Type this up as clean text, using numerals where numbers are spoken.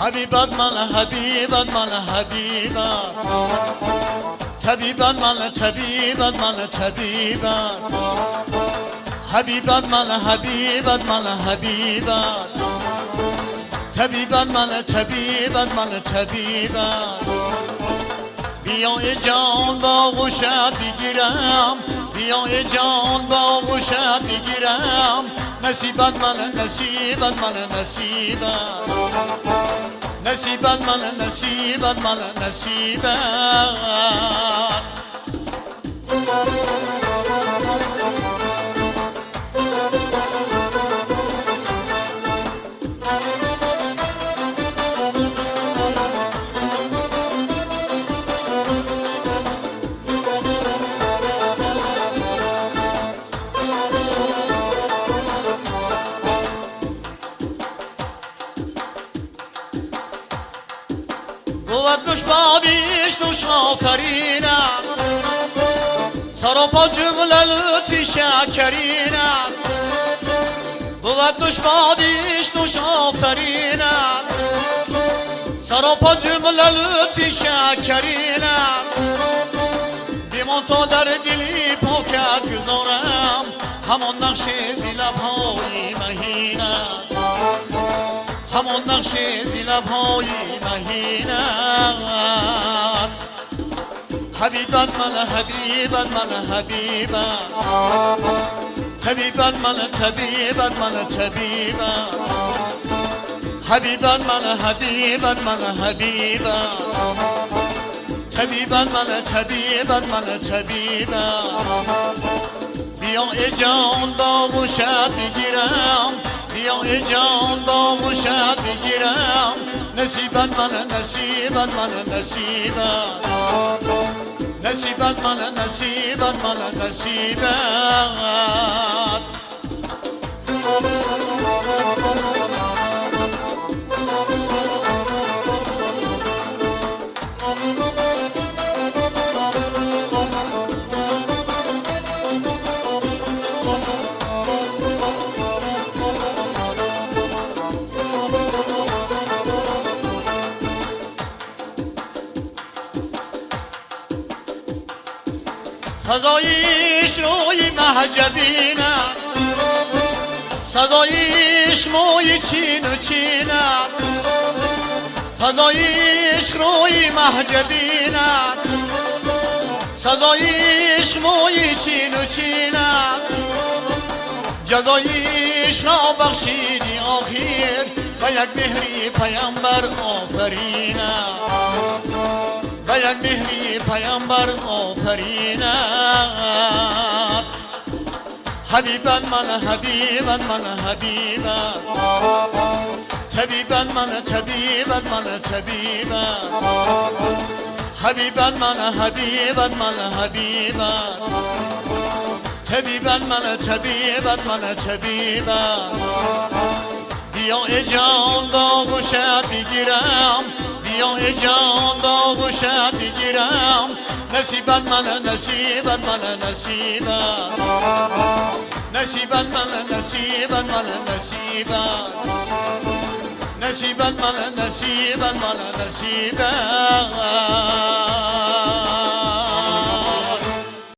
حبيبات مال حبيبات مال حبيبات طبيبات مال طبيبات مال طبيبات حبيبات مال حبيبات مال حبيبات طبيبات مال طبيبات مال طبيبات بیا ای جان با غوشت بگیرم بیا ای جان با غوشت بگیرم نصیبت من نصیبت من نصیبت نصیبت من نصیبت من نصیبت بود دوش بادیش دوش آفرینم سراپا جمله لطفی شکرینم بود دوش بادیش دوش آفرینم سراپا جمله لطفی شکرینم بیمان تا در دلی پاکت گذارم همان نقش زی لبهای مهینم همون نقش زی لبهای مهینم حبیبت من حبیبت من حبیبت طبیبت من طبیبت من طبیبت حبیبت من حبیبت من حبیبت طبیبت من طبیبت من طبیبت بیا ای جان با غوشت بگیرم بیا ای جان با غوشت بگیرم نصیبت من نصیبت من نصیبت نصیبت من نصیبت من نصیبت فضایش روی محجبینم صدایش موی چین و چینم فضایش روی محجبینم صدایش موی چین و چینم جزایش را بخشیدی آخر و یک مهری پیامبر آفرینم و یک مهری پیامبر آفرینم حبیبت من حبیبت من حبیبت طبیبت من طبیبت من طبیبت حبیبت من حبیبت من حبیبت طبیبت من طبیبت من طبیبت بیا ای جان با غوشت بگیرم بیا ای جان با غوشت بگیرم نصیبت من نصیبت من نصیبت نصیبت من نصیبت من نصیبت نصیبت من نصیبت من نصیبت